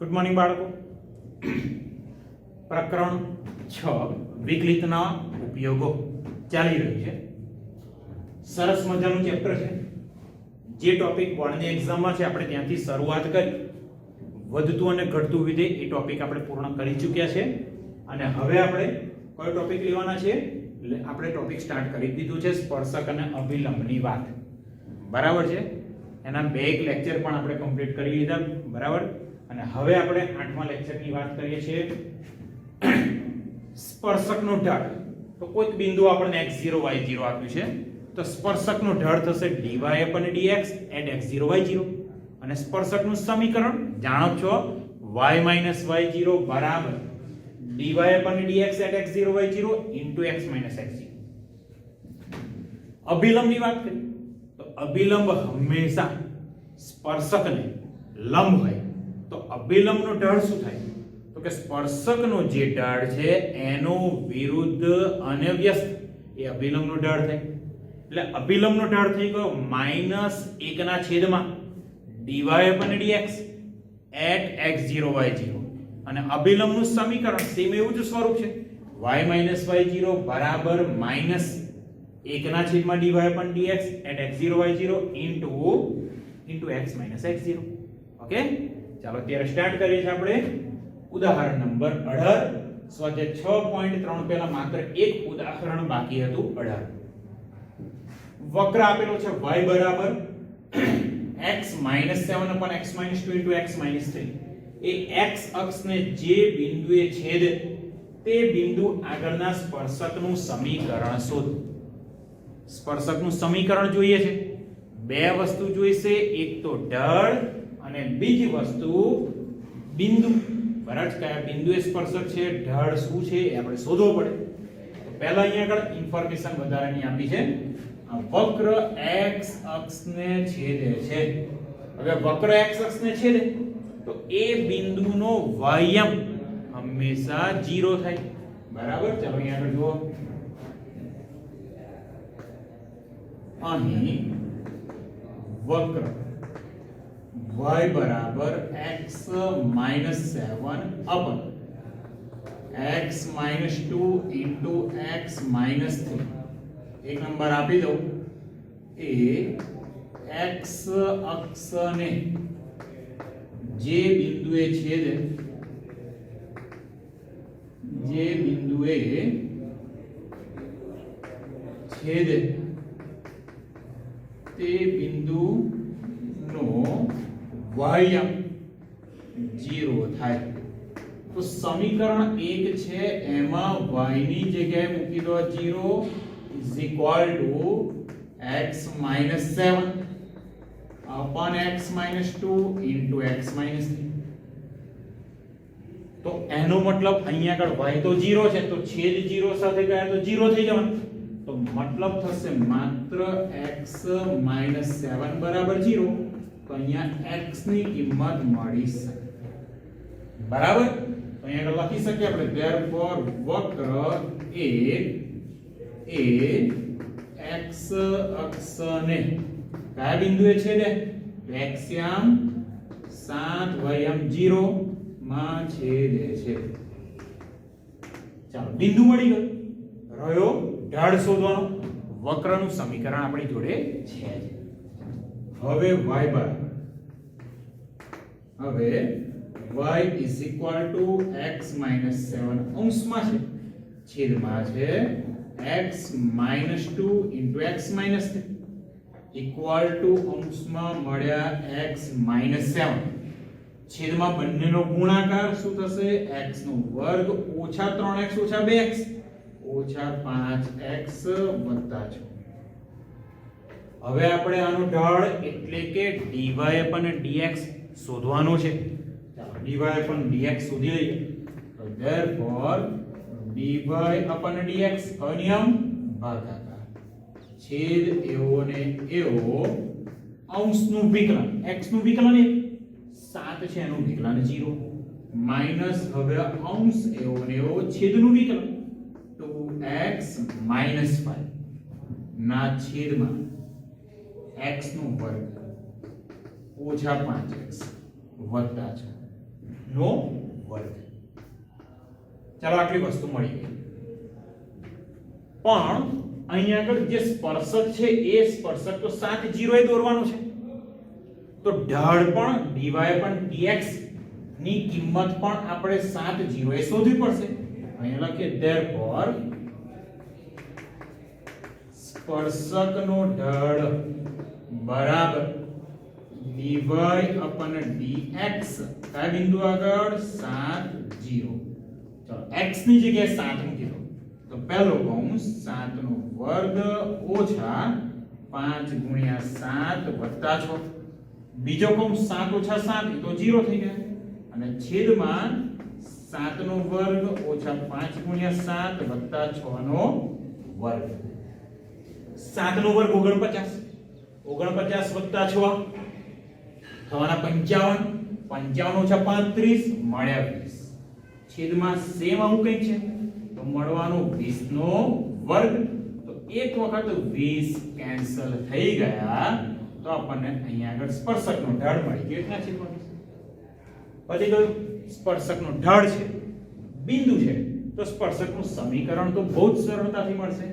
Good morning બાળકો. પ્રકરણ 6 વિકલિતના ઉપયોગો ચાલી રહ્યું છે. સરસ મજાનું ચેપ્ટર છે. જે ટોપિક બોર્ડની એક્ઝામમાં છે આપણે ત્યાંથી શરૂઆત કરી, વધતું અને ઘટતું વિધેય એ ટોપિક આપણે પૂર્ણ કરી ચૂક્યા છે અને હવે આપણે કયો ટોપિક લેવાના છે? આપણે ટોપિક સ્ટાર્ટ કરી દીધું છે સ્પર્શક અને અભિલંબની વાત. બરાબર છે. એના બે એક લેક્ચર પણ આપણે કમ્પ્લીટ કરી લીધા. બરાબર. અને હવે આપણે 8મા લેક્ચરની વાત કરીએ છીએ સ્પર્શકનો ઢાળ. તો કોઈ બિંદુ આપણને x0 y0 આપ્યું છે, તો સ્પર્શકનો ઢાળ થશે dy/dx @x0 y0 અને સ્પર્શકનું સમીકરણ જાણો છો y - y0 બરાબર dy/dx @x0 y0 * x - x0. અભિલંબની વાત કરીએ તો અભિલંબ હંમેશા સ્પર્શકને લંબ હોય. તો અભિલંબનો ઢાળ શું થાય? તો કે સ્પર્શકનો જે ઢાળ છે એનો વિરુદ્ધ અને વ્યસ્ત એ અભિલંબનો ઢાળ થાય. એટલે અભિલંબનો ઢાળ થઈ ગયો -1/dy/dx @x0 y0 અને અભિલંબનું સમીકરણ સેમ એવું જ સ્વરૂપ છે y - y0 બરાબર -1/dy/dx @x0 y0 * x - x0. Okay, ચાલો ત્યારે સ્ટાર્ટ કરીએ છીએ આપણે ઉદાહરણ નંબર 18. સ્વાધ્યાય 6.3 પહેલા માત્ર એક ઉદાહરણ બાકી હતું. 18 વક્ર આપેલો છે y બરાબર x - 7/x - 2 * x - 3. એ x અક્ષને જે બિંદુએ છેદે તે બિંદુ આગળના સ્પર્શકનું સમીકરણ શોધો. સ્પર્શકનું સમીકરણ જોઈએ છે. બે વસ્તુ જોઈશે, એક તો ઢાળ અને બીજી વસ્તુ બિંદુ. બરાબર, કયા બિંદુએ સ્પર્શક છે, ઢાળ શું છે એ આપણે શોધવો પડે. તો પહેલા અહીંયા આગળ ઇન્ફોર્મેશન વધારાની આપી છે. આ વક્ર x અક્ષને છેદે છે. હવે વક્ર x અક્ષને છેદે તો એ બિંદુનો વાયમ હંમેશા 0 થાય. બરાબર, ચાલો અહીંયા આગળ જુઓ. અહીં વક્ર y બરાબર x - 7 upon x - 2 * x - 3. એક નંબર આપી દઉં. એ x અક્ષને જે બિંદુએ છેદે તે બિંદુનો વાયમ 0 થાય. તો સમીકરણ 1 છે એમાં y ની જગ્યાએ મૂકી દો 0 = x - 7 upon x - 2 * x - 3. તો એનો મતલબ અહીંયા આગળ y તો 0 છે તો છેદ 0 સાથે ગયા તો 0 થઈ જવાનું. તો મતલબ થશે માત્ર x - 7 બરાબર 0. તો અહીંયા x ની કિંમત મળી શકે. બરાબર, તો અહીંયા આગળ લખી શકીએ આપણે therefore વક્ર એ x અક્ષને કયા બિંદુએ છેદે? x7 0 માં છેદે છે. ચાલો, બિંદુ મળી ગયું. રહ્યો ઢાળ શોધવાનો. વક્રનું સમીકરણ આપણી જોડે છે. હવે y બરાબર y = x - 7 અંશમાં છે, છેદમાં છે x - 2 * x - 3 = અંશમાં મળ્યા x - 7 છેદમાં બંનેનો ગુણાકાર શું થશે? x નો વર્ગ ઓછા 3x ઓછા 2x ઓછા 5x વત્તા 6. હવે આપણે આનો ઢાળ એટલે કે dy/dx શોધવાનો છે. ચાલો dy/dx શોધી લઈએ. તો therefore dy/dx અનિયમ ભાગાકાર છેદ એવો ને એવો અંશનું વિકલન x નું વિકલન 1 7 છે એનું વિકલન 0 માઈનસ હવે અંશ એવો ને એવો છેદનું વિકલન 2x - 5 ના છેદમાં x નો વર્ગ ઓછા 5x વત્તા 6 નો વર્ગ. ચાલો આટલી વસ્તુ મળી ગઈ. પણ અહીંયા આગળ જે સ્પર્શક છે એ સ્પર્શક તો 7 0 એ દોરવાનું છે. તો ઢાળ પણ dy પણ dx ની કિંમત પણ આપણે 7 0 એ શોધવી પડશે. અહીંયા લખીએ therefore સ્પર્શકનો ઢાળ બરાબર dy upon dx કયા બિંદુ આગળ 7 0. ચલો x ની જગ્યાએ 7 મૂકી દો. તો પહેલો કૌંસ 7 નો વર્ગ ઓછા 5 ગુણ્યા 7 વત્તા 6. બીજો કૌંસ 7 ઓછા 7 એ તો 0 થઈ ગયા અને છેદમાં 7 નો વર્ગ ઓછા 5 ગુણ્યા 7 વત્તા 6 નો વર્ગ. 7 નો વર્ગ 49 49 વત્તા 6 થવાના 55 55 ઓછા 35 મળ્યા 20 છેદમાં સેમ આવું કઈ છે તો મળવાનો 20 નો વર્ગ. તો એક વખત 20 કેન્સલ થઈ ગયા તો આપણને અહીંયા આગળ સ્પર્શકનો ઢાળ મળી ગયો. કેટલા છેદમાં 20 પછી તો સ્પર્શકનો ઢાળ છે બિંદુ છે તો સ્પર્શકનું સમીકરણ તો બહુ જ સરળતાથી મળશે.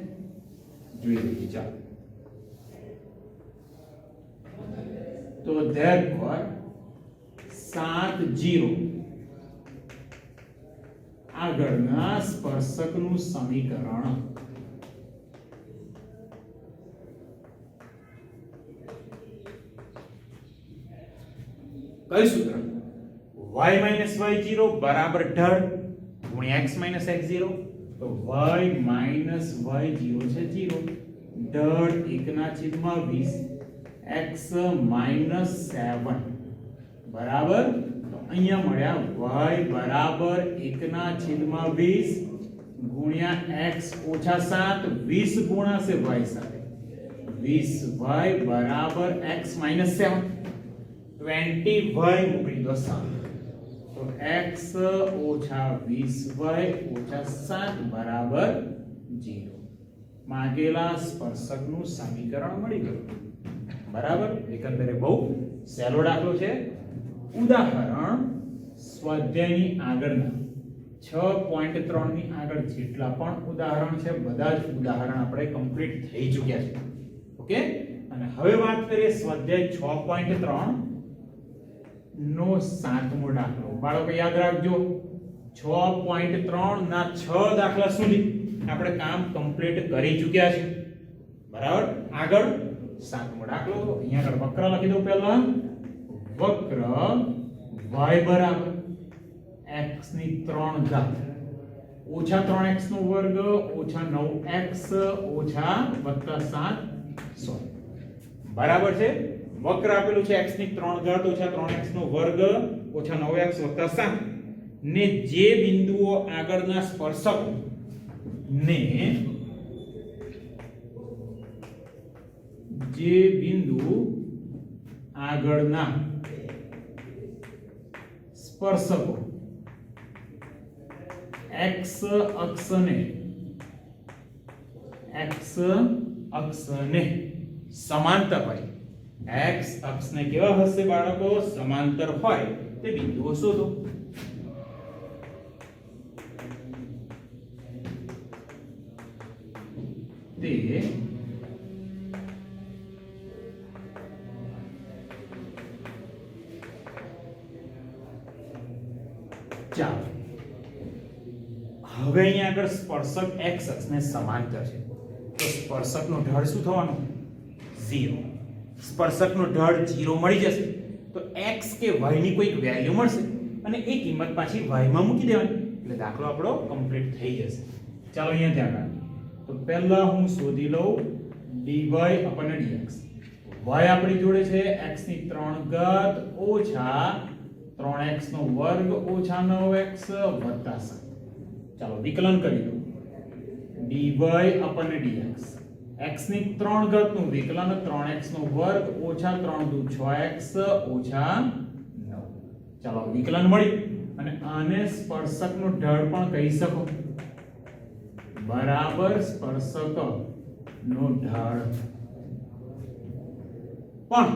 જોઈ લઈએ ચાલો. તો therefore 7 0 આગળના સ્પર્શકનું સમીકરણ કયું સૂત્ર y y0 બરાબર ઢાળ ગુણ્યા x x0. તો y y0 છે 0 ઢાળ 1/20 x -7 બરાબર. તો અહીંયા મળ્યા y બરાબર 1/20 ગુણ્યા x ઓછા 7 20 ગુણાશે y સાથે 20y બરાબર x -7 20y મૂકી દો 7. તો x ઓછા 20y ઓછા 7 બરાબર 0. માંગેલા સ્પર્શકનું સમીકરણ મળી ગયું. બરાબર. એકંદરે બહુ સહેલો દાખલો છે. ઉદાહરણ સ્વાધ્યાયની આગળના 6.3 ની આગળ જેટલા પણ ઉદાહરણ છે બધા જ ઉદાહરણ આપણે કમ્પ્લીટ થઈ ચૂક્યા છે. ઓકે. અને હવે વાત કરીએ સ્વાધ્યાય 6.3 નો 7મો દાખલો. બાળકો યાદ રાખજો 6.3 ના 6 દાખલા સુધી આપણે કામ કમ્પ્લીટ કરી ચૂક્યા છે. બરાબર. આગળ 7મો દાખલો. અહીંયા આગળ વક્ર લખી દો. પહેલા વક્ર y બરાબર x ની 3 ઘાત ઓછા 3x નો વર્ગ ઓછા 9x ઓછા વત્તા 7 બરાબર છે. વક્ર આપેલું છે x ની 3 ઘાત ઓછા 3x નો વર્ગ ઓછા 9x વત્તા 7 ને જે બિંદુઓ આગળના સ્પર્શકો ને જે બિંદુ આગળના સ્પર્શકો x અક્ષને સમાંતર હોય. x અક્ષને કેવા હશે બાળકો? સમાંતર હોય તે બિંદુઓ શોધો. તે ચાલો હવે અહીંયા આગળ સ્પર્શક x અક્ષને સમાંતર છે તો સ્પર્શકનો ઢાળ શું થવાનો? 0. સ્પર્શકનો ઢાળ 0 મળી જશે તો x કે y ની કોઈક વેલ્યુ મળશે અને એ કિંમત પાછી y માં મૂકી દેવાની એટલે દાખલો આપણો કમ્પ્લીટ થઈ જશે. ચાલો અહીંયા ધ્યાન રાખો. તો પહેલા હું શોધી લઉં dy upon dx. y આપણી જોડે છે x ની 3 ઘાત ઓછા 3x નો વર્ગ ઓછા 9x વત્તા 7. ચાલો વિકલન કરી દો. dy upon dx x ની 3 ઘાત નું વિકલન 3x નો વર્ગ ઓછા 3 દુ 6x ઓછા 9. ચાલો વિકલન મળી અને આને સ્પર્શકનો ઢાળ પણ કહી શકો. બરાબર સ્પર્શક નો ઢાળ. પણ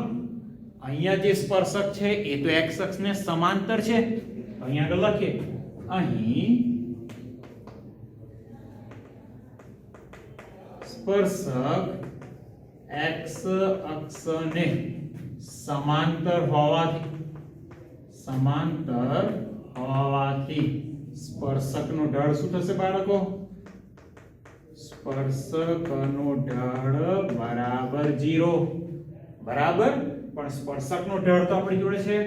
અહીંયા જે સ્પર્શક છે એ તો x અક્ષને સમાંતર છે અહીંયા આગળ લખીએ અહીં સ્પર્શક x અક્ષને સમાંતર હોવાથી સ્પર્શકનો ઢાળ શું થશે બાળકો? સ્પર્શકનો ઢાળ બરાબર 0 બરાબર. પણ સ્પર્શકનો ઢાળ તો આપણી જોડે છે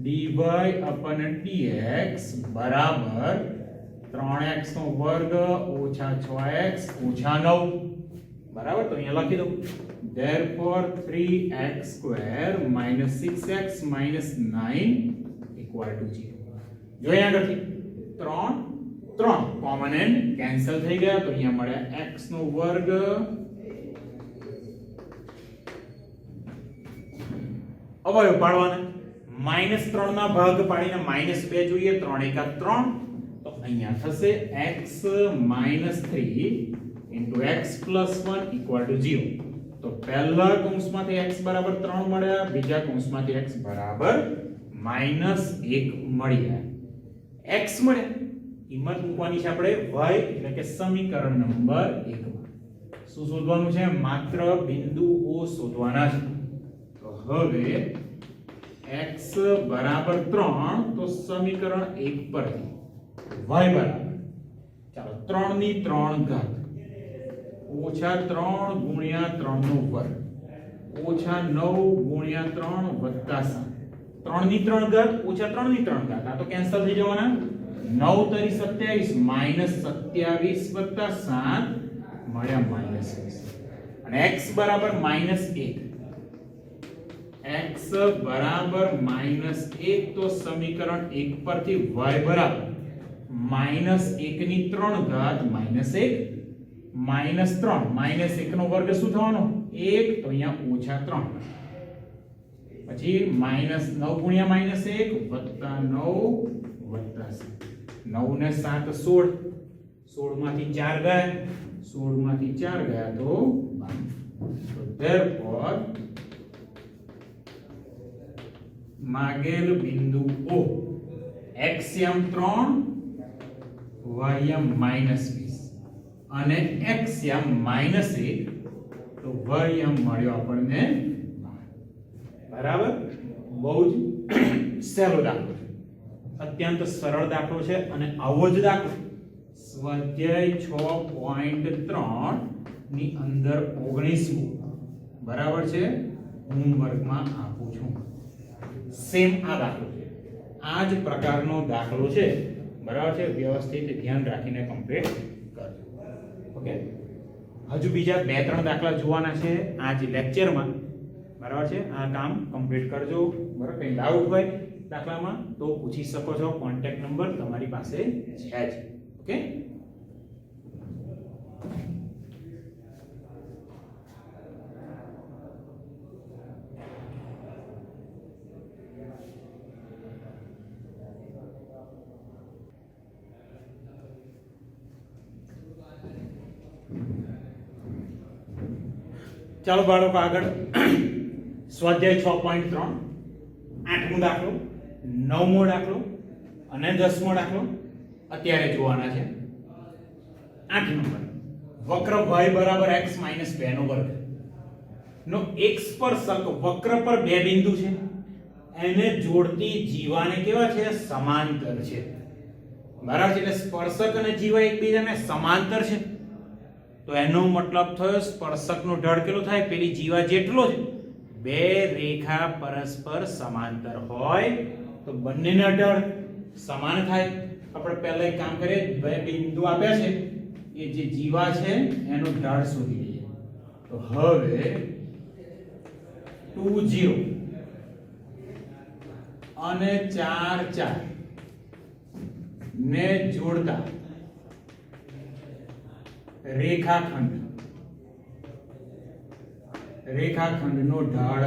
dy/dx બરાબર 3x નો વર્ગ ઓછા 6x ઓછા 9 બરાબર. તો અહીંયા લખી દઉં therefore 3x square minus 6x minus 9 equal to 0. જો અહીંયા આગળથી 3 કોમન એન્ડ કેન્સલ થઈ ગયા તો અહીંયા મળ્યા x નો વર્ગ અવયવ પાડવાના -3 ના ભાગ પાડીને -2 જોઈએ 3 એકા 3 તો અહીંયા થશે x - 3 into x plus 1 equal to 0. તો પહેલા કૌંસમાંથી x બરાબર 3 મળ્યા, બીજા કૌંસમાંથી x બરાબર -1 મળ્યા. x મળ્યા, કિંમત મૂકવાની છે આપણે y એટલે કે સમીકરણ નંબર 1 માં. શું શોધવાનું છે? માત્ર બિંદુઓ શોધવાના છે. તો હવે x બરાબર 3 તો સમીકરણ 1 પરથી y બરાબર ચાલો 3 ની 3 ઘાત ઓછા 3 ગુણ્યા 3 નો વર્ગ ઓછા 9 ગુણ્યા 3 વત્તા 7 3 ની 3 ઘાત ઓછા 3 ની 3 ઘાત આ તો કેન્સલ થઈ જવાના 9 તરી 27 માઈનસ 27 વત્તા 7 મળ્યા -20 અને x બરાબર -1 x બરાબર -1 તો સમીકરણ 1 પરથી y બરાબર -1 ની 3 ઘાત -1 -3 -1 નો વર્ગ શું થવાનો 1 તો અહીંયા ઓછા 3 પછી -9 ગુણ્યા -1 વત્તા 9 વત્તા 7 9 ને 7 16 16 માંથી 4 ગયા 16 માંથી 4 ગયા તો 12 so therefore માગેલ બિંદુ O x m 3 y m -20 અને x m -1 તો y m મળ્યો આપણને બરાબર. બહુ જ સહેલો દાખલો છે, અત્યંત સરળ દાખલો છે અને આવો જ દાખલો સ્વાધ્યાય 6.3 ની અંદર 19 બરાબર છે હોમવર્કમાં આપું છું. સેમ આ દાખલો છે, આ જ પ્રકારનો દાખલો છે બરાબર છે. વ્યવસ્થિત ધ્યાન રાખીને કમ્પ્લીટ કરજો. ઓકે, હજુ બીજા 2-3 દાખલા જોવાના છે આ જ લેક્ચરમાં બરાબર છે. આ કામ કમ્પ્લીટ કરજો. બરાબર, કંઈ ડાઉટ હોય દાખલામાં તો પૂછી શકો છો, કોન્ટેક્ટ નંબર તમારી પાસે છે જ. ઓકે, ચાલો બાળકો આગળ સ્વાધ્યાય 6.3 8મો દાખલો 9મો દાખલો અને 10મો દાખલો અત્યારે જોવાના છે. 8 નંબર વક્ર y બરાબર x - 2 નો વર્ગ નો એક સ્પર્શક વક્ર પર બે બિંદુ છે, એને જોડતી જીવાને કેવા છે? સમાંતર છે. બરાબર છે, એટલે સ્પર્શક અને જીવા એકબીજાને સમાંતર છે તો એનો મતલબ થયો સ્પર્શકનો ઢાળ કેટલો થાય? પેલી જીવા જેટલો જ. બે રેખા પરસ્પર સમાંતર હોય તો બંનેના ઢાળ સમાન થાય. આપણે પહેલા એક કામ કરીએ, બે બિંદુ આપ્યા છે એ જે જીવા છે એનો ઢાળ શોધી લઈએ. તો હવે 2 0 અને 4 4 ને જોડતા રેખાખંડનો ઢાળ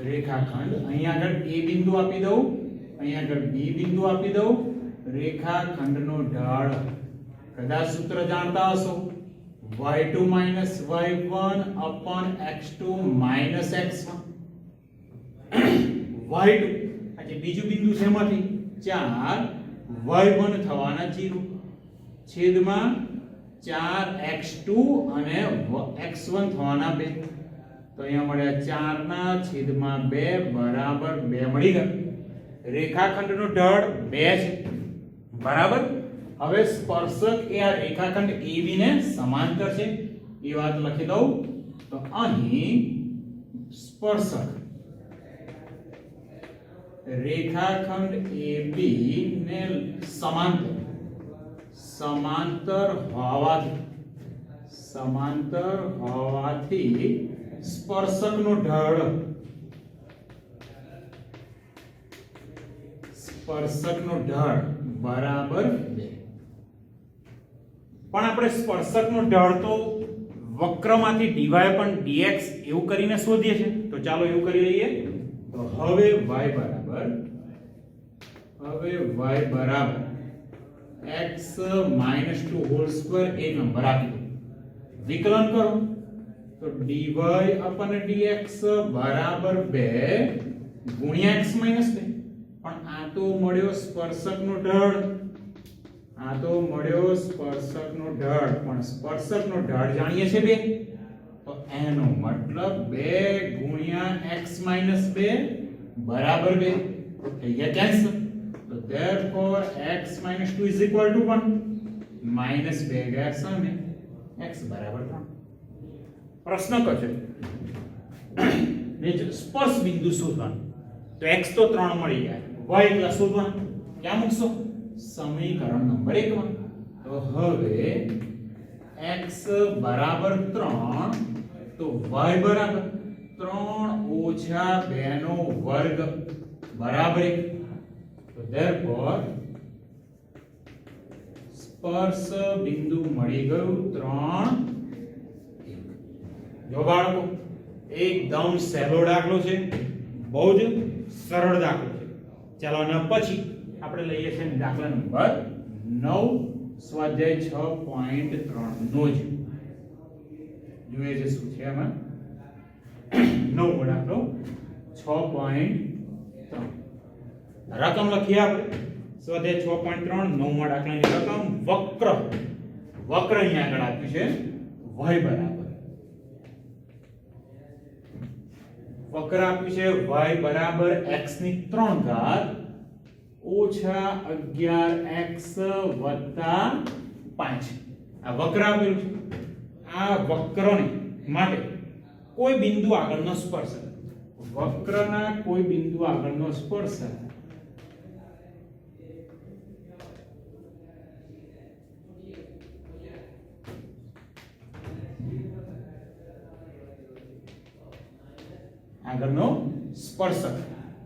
રેખાખંડ અહીંયા આગળ a બિંદુ આપી દઉં, અહીંયા આગળ b બિંદુ આપી દઉં. રેખાખંડનો ઢાળ કદાચ સૂત્ર જાણતા હશો y2 - y1 x2 - x1 y2 આ જે બીજું બિંદુ છે એમાંથી 4 y1 થવાના 0 છેદમાં 4x2 અને x1 થવાના 2 તો અહીંયા મળ્યા 4 ના છેદમાં 2 બરાબર 2 મળી ગયા. રેખાખંડનો ઢાળ 2 છે બરાબર. હવે સ્પર્શક એ આ રેખાખંડ AB ને સમાંતર છે એ વાત લખી દઉં તો અહીં સ્પર્શક રેખાખંડ AB ને સમાંતર હોવાથી સ્પર્શકનો ઢાળ બરાબર 2. પણ આપણે સ્પર્શકનો ઢાળ તો વક્રમાંથી dy પણ dx એવું કરીને શોધીએ છીએ. તો ચાલો એવું કરી લઈએ. તો હવે y બરાબર x - 2 હોલ સ્ક્વેર એક નંબર આપી દો. વિકલન કરો તો dy dx બરાબર 2 ગુણ્યા x - 2. પણ આ તો મળ્યો સ્પર્શકનો ઢાળ, પણ સ્પર્શકનો ઢાળ જાણીએ છે 2, તો એનો મતલબ 2 ગુણ્યા x - 2 બરાબર 2 થઈ ગયા કેન્સલ. તો therefore x - 2 is equal to 1 -2 ગયા સામે x બરાબર 3. પ્રશ્ન કરજો ને સ્પર્શ બિંદુ શોધવાનું. તો x તો 3 મળી ગયા, y એટલા શોધવાનું. ક્યાં મૂકશો? સમીકરણ નંબર 1 માં. તો હવે x બરાબર 3 તો y બરાબર 3 ઓછા 2 નો વર્ગ બરાબર 1. તો therefore સ્પર્શ બિંદુ મળી ગયું 3 1. જો બાળકો એકદમ સહેલો દાખલો છે, બહુ જ સરળ દાખલો છે. ચાલો અને પછી આપણે લઈએ છીએ દાખલા નંબર 9 સ્વાધ્યાય 6.3 નો જ જોઈએ છે શું છે આમાં. 9મો દાખલો 6.3 રકમ લખીએ આપણે. સ્વાધ્યાય 6.3 9મા દાખલાની રકમ વક્ર અહીંયા આગળ આપ્યું છે y બરાબર વક્ર આપ્યું છે y બરાબર x ની 3 ઘાત ઓછા 11x વત્તા 5. આ વક્ર આપેલું છે. આ વક્રને માટે કોઈ બિંદુ આગળનો સ્પર્શક, વક્રના કોઈ બિંદુ આગળનો સ્પર્શક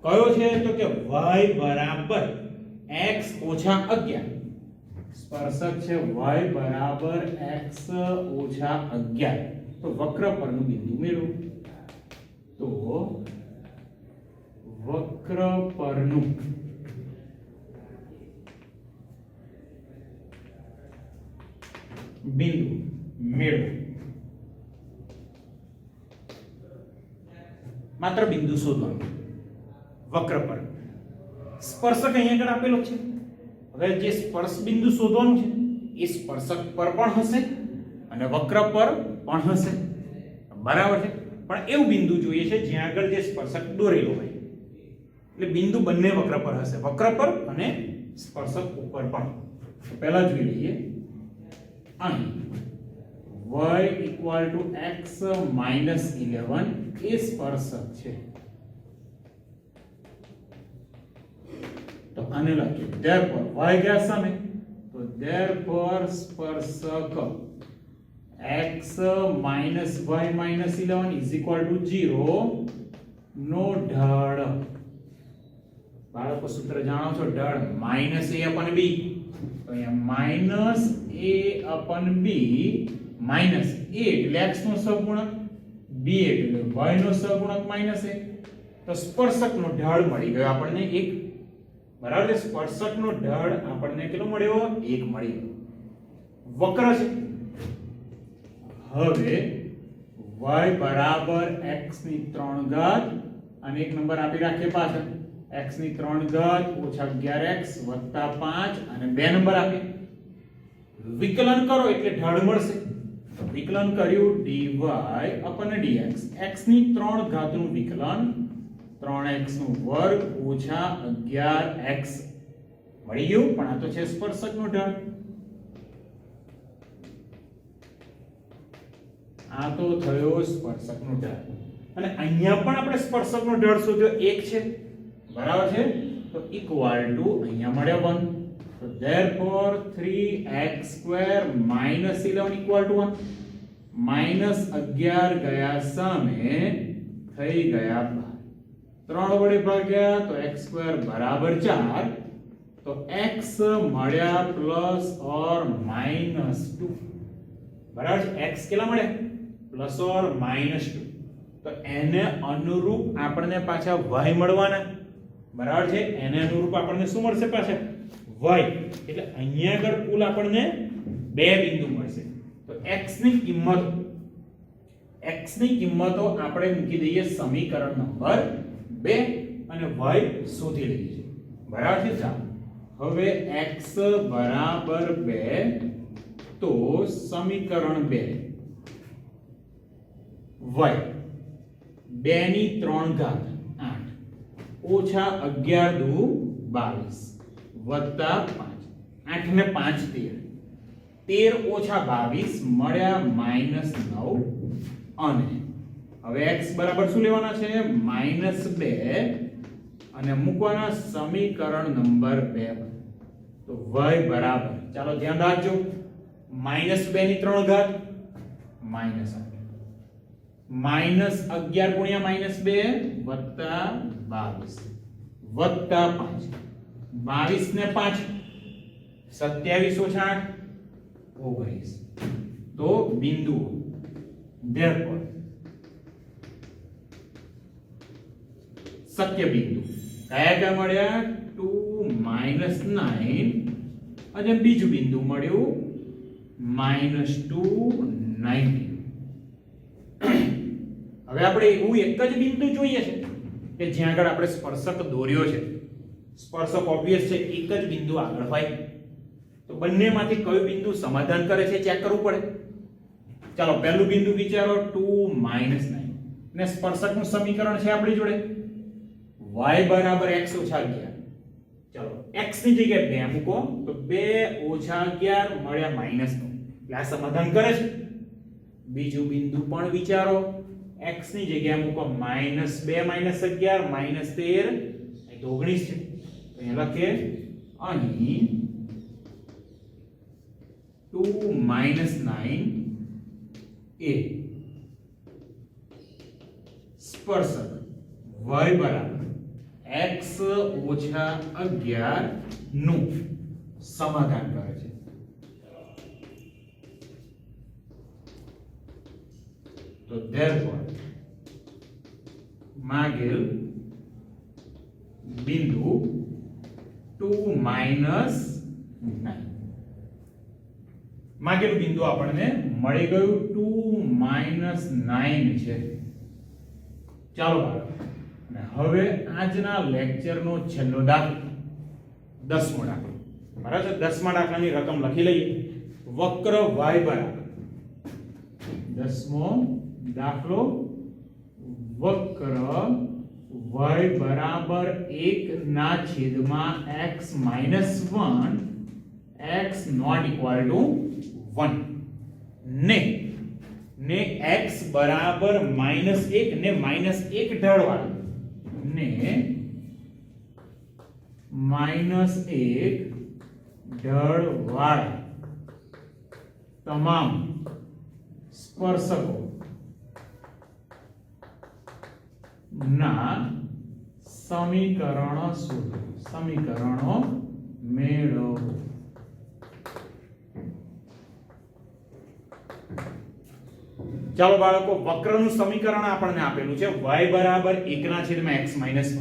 કયો છે? તો કે y બરાબર x ઓછા 11. સ્પર્શક છે y બરાબર x ઓછા 11. તો વક્ર પરનું બિંદુ મેળવો. તો વક્ર પરનું બિંદુ મેળવો. માત્ર બિંદુ શોધવાનું વક્ર પર. સ્પર્શક અહીંયા આગળ આપેલો છે. હવે જે સ્પર્શ બિંદુ શોધવાનું છે એ સ્પર્શક પર પણ હશે અને વક્ર પર પણ હશે, બરાબર છે. પણ એવું બિંદુ જોઈએ છે જ્યાં આગળ જે સ્પર્શક દોરેલો હોય. એટલે બિંદુ બંને વક્ર પર હશે, વક્ર પર અને સ્પર્શક ઉપર પણ. તો પહેલા જોઈ લઈએ. અહીં y = x - 11 એ સ્પર્શક છે. તો આને લખીએ therefore y ગયા સામે, તો therefore સ્પર્શક x - y - 11 = 0 નો ઢાળ. બાળકો સૂત્ર જાણો છો, ઢાળ -a/b. તો અહીંયા -a/b માઈનસ a એટલે x નો સહગુણક, b એટલે y નો સહગુણક માઈનસ a. તો સ્પર્શકનો ઢાળ મળી ગયો આપણને 1, બરાબર છે. સ્પર્શકનો ઢાળ આપણને કેટલો મળ્યો? 1 મળી ગયો. વક્ર છે. હવે y બરાબર x ની 3 ઘાત અને એક નંબર આપી રાખીએ પાછળ x ની 3 ઘાત ઓછા 11x વત્તા 5 અને 2 નંબર આપે. વિકલન કરો એટલે ઢાળ મળશે. તો વિકલન કર્યું dy upon dx. x ની 3 ઘાત નું વિકલન 3x નું વર્ગ ઓછા 11x મળી ગયું. પણ આ તો છે સ્પર્શકનો ઢાળ. આ તો થયો સ્પર્શકનો ઢાળ. અને અહીંયા પણ આપણે સ્પર્શકનો ઢાળ શોધ્યો 1 છે. બરાબર છે. તો ઇક્વલ ટુ અહીંયા મળ્યો 1. તો therefore 3x² - 11 equal to 1. -11 ગયા સામે થઈ ગયા 3 વડે ભાગ્યા તો x² બરાબર 4. તો x મળ્યા પ્લસ ઓર -2. બરાબર છે. x કેટલા મળ્યા? Plus or -2. તો એને અનુરૂપ આપણને પાછા y મળવાના. બરાબર છે. એને અનુરૂપ આપણને શું મળશે પાછા? y. એટલે અહીંયા આગળ કુલ આપણને બે બિંદુ મળશે. તો x ની કિંમતો આપણે મૂકી દઈએ સમીકરણ નંબર 2 અને y શોધી લઈએ છીએ. બરાબર છે. ચાલો હવે x બરાબર 2 તો સમીકરણ 2 y 2 ની 3 ઘાત 8 ઓછા 11 દુ 22 વત્તા 5 8 ને 5 13 ઓછા 22 મળ્યા -9 અને હવે x બરાબર શું લેવાના છે? -2 અને મૂકવાના સમીકરણ નંબર 2. તો y બરાબર ચાલો ધ્યાન રાખજો -2 ની 3 ઘાત -8 -11 ગુણ્યા -2 વત્તા 22 વત્તા 5 22 ને 5 27 ઓછા 8 19. તો બિંદુઓ therefore શક્ય બિંદુ કયા કયા મળ્યા? 2 -9 અને બીજું બિંદુ મળ્યું -2 19. હવે આપણે એવું એક જ બિંદુ જોઈએ છે કે જ્યાં આગળ આપણે સ્પર્શક દોર્યો છે. સ્પર્શક ઓબ્વિયસ છે, એક જ બિંદુ આગળ હોય. તો બંનેમાંથી કયું બિંદુ સમાધાન કરે છે ચેક કરવું પડે. ચાલો પહેલું બિંદુ વિચારો 2 -9 ને સ્પર્શકનું સમીકરણ છે આપણી જોડે y બરાબર x ઓછા 11. ચાલો x ની જગ્યાએ 2 મૂકો તો 2 ઓછા 11 મળ્યા -9. એટલે આ સમાધાન કરે છે. બીજું બિંદુ પણ વિચારો x ની જગ્યાએ મૂકો -2 -11 -13 એ તો 19 છે. તો અહીંયા લખીએ અહીં 2 -9 એ સ્પર્શક y બરાબર x ઓછા 11 નું સમાધાન કરે છે. તો therefore માગેલ બિંદુ 2 -9 માગેલું બિંદુ આપણને મળી ગયું 2 -9 છે. ચાલો બાળકો અને હવે આજના લેક્ચરનો છેલ્લો દાખલો 10મો દાખલો. બરાબર છે. 10મા દાખલાની રકમ લખી લઈએ. વક્ર y બરાબર 10મો દાખલો વક્ર y બરાબર 1 ના છેદમાં x -1 x not equal to 1 ને x બરાબર -1 ને -1 ઢાળવાળા ને -1 ઢાળવાળા તમામ સ્પર્શકો ના સમીકરણો શોધો. સમીકરણો મેળવો. ચાલો બાળકો વક્રનું સમીકરણ આપણને આપેલું છે y બરાબર 1 ના છેદમાં x -1.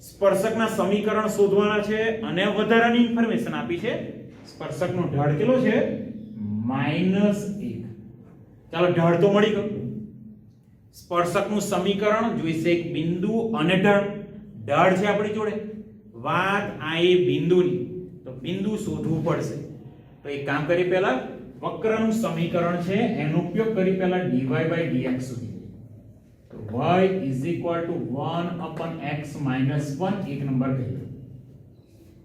સ્પર્શકના સમીકરણ શોધવાના છે અને વધારાની ઇન્ફોર્મેશન આપી છે. સ્પર્શકનો ઢાળ કેટલો છે? -1. ચાલો ઢાળ તો મળી ગયો. સ્પર્શકનું સમીકરણ જોઈશે એક બિંદુ અને ઢાળ. ઢાળ છે આપણી જોડે, વાત આ એ બિંદુની, તો બિંદુ શોધવું પડશે. તો એક કામ કરી, પહેલા વક્રનું સમીકરણ છે એનો ઉપયોગ કરી પહેલા dy by dx સુધી. તો y is equal to 1 upon x minus 1 એક નંબર કહીએ.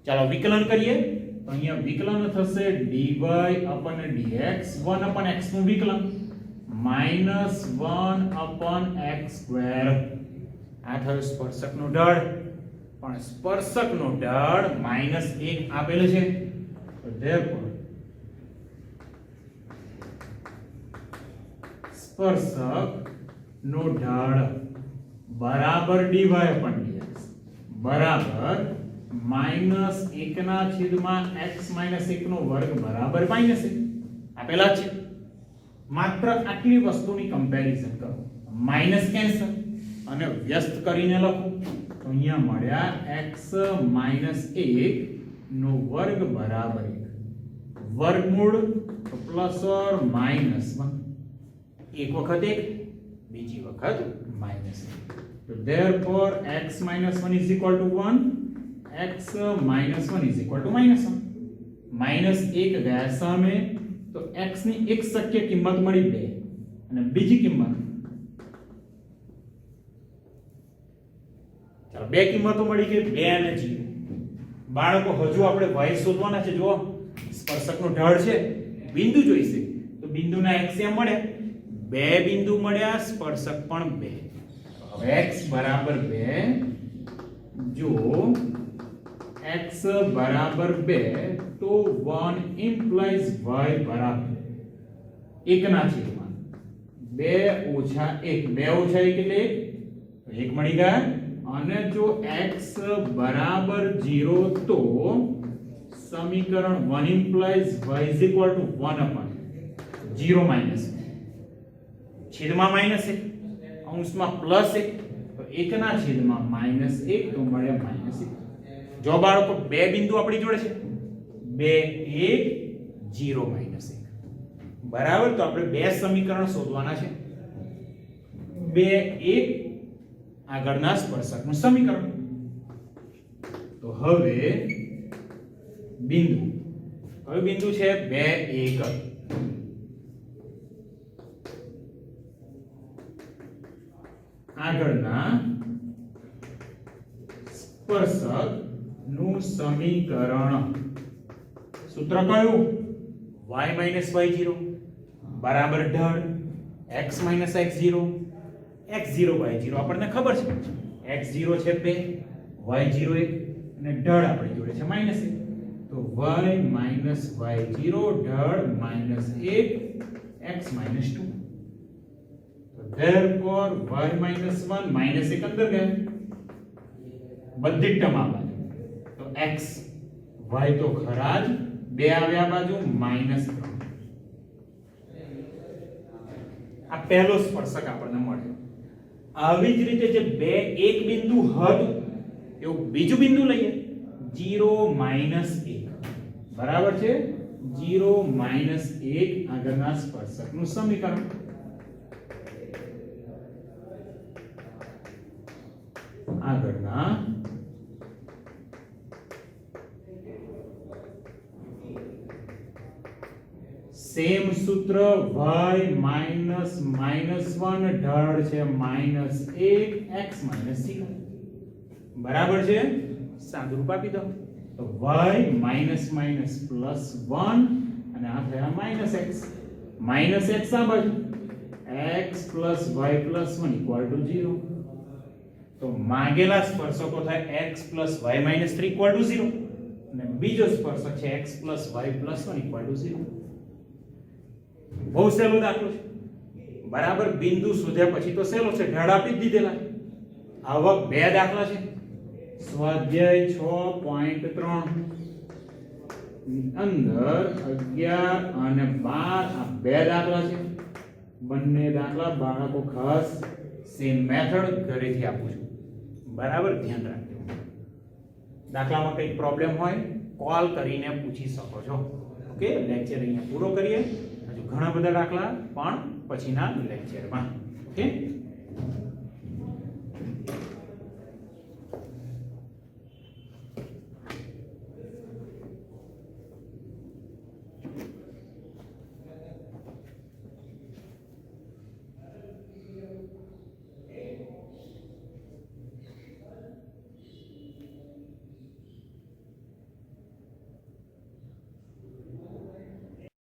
ચાલો વિકલન કરીએ તો અહીંયા વિકલન થશે dy upon dx 1 upon x નું વિકલન minus 1 upon x square. આ થયો સ્પર્શકનો ઢાળ, પણ સ્પર્શકનો ઢાળ -1 આપેલ છે. તો therefore સ્પર્શક નો ઢાળ બરાબર dy upon dx બરાબર -1 ના છેદમાં x -1 નો વર્ગ બરાબર -1 આપેલા છે. માત્ર આટલી વસ્તુની કમ્પેરિઝન કરો, માઈનસ કેન્સલ અને વ્યસ્ત કરીને લખો તો અહીંયા મળ્યા x -1 નો વર્ગ બરાબર 1, વર્ગમૂળ તો પ્લસ ઓર -1, એક વખત 1 બીજી વખત -1. તો therefore x -1 is equal to 1, x -1 is equal to -1. -1 ગયા સામે તો x ની એક શક્ય કિંમત મળી 2 અને બીજી કિંમત, ચાલો બે કિંમતો મળી ગઈ 2 અને 0. બાળકો હજુ આપણે y શોધવાના છે. જો સ્પર્શકનો ઢાળ છે, બિંદુ જોઈશે તો બિંદુના x એમ મળ્યા, બે બિંદુ મળ્યા, સ્પર્શક પણ 2. હવે x બરાબર 2, જો x બરાબર 2 તો 1 implies y બરાબર 1 ના છેદમાં 2 ઓછા 1, 2 ઓછા 1 એટલે 1 મળી ગયા. અને જો x બરાબર 0 તો સમીકરણ 1 implies y is equal to 1 upon 0 minus છેદમાં -1 અંશમાં +1 તો 1 ના છેદમાં -1 તો મળ્યા -1. જો બાળકો બે બિંદુ આપણી જોડે છે 2 1 0 -1 બરાબર. તો આપણે બે સમીકરણ શોધવાના છે. 2 1 આગળના સ્પર્શકનું સમીકરણ. તો હવે બિંદુ, કયું બિંદુ છે? 2 1. આગળના સ્પર્શક નું સમીકરણ. સૂત્ર કયું? y y0 બરાબર ઢાળ x x0, x0 y0 આપણને ખબર છે, x0 છે 2, y0 1 અને ઢાળ આપણી જોડે છે -1. તો y y0 ઢાળ -1 x -2. તો therefore y -1 -1 અંદર ગયા, બધી ટર્મ આ બાજુ તો x, y તો ખરા જ, 2 આવ્યા બાજુ -3. આ પહેલો સ્પર્શક આપણને મળ્યો. આવી જ રીતે જે 2 1 બિંદુ હતું એવું બીજું બિંદુ લઈએ 0 -1 બરાબર છે 0 -1 આગળના સ્પર્શકનું સમીકરણ. આગળના સેમ સૂત્ર y -1 ઢાળ છે -1 x -0 બરાબર છે. સાદુરૂપ આપી દો તો y +1 અને આ થયા -x. -x આ બાજુ x + y + 1 = 0. તો માંગેલા સ્પર્શકો થાય x + y - 3 = 0 અને બીજો સ્પર્શક છે x + y + 1 = 0. બહુ સહેલો દાખલો છે બરાબર. બિંદુ શોધ્યા પછી તો સહેલો છે, ઢાળ આપી જ દીધેલા. આવા બે દાખલા છે. સ્વાધ્યાય 6.3 ની અંદર 11 અને 12 આ બે દાખલા છે. બંને દાખલા બાળકો ખાસ સેમ મેથડ ઘરેથી આપું છું, બરાબર ધ્યાન રાખજો. દાખલામાં કંઈક પ્રોબ્લેમ હોય કોલ કરીને પૂછી શકો છો. ઓકે, લેક્ચર અહીંયા પૂરો કરીએ. હજુ ઘણા બધા દાખલા પણ પછીના લેક્ચરમાં. ઓકે.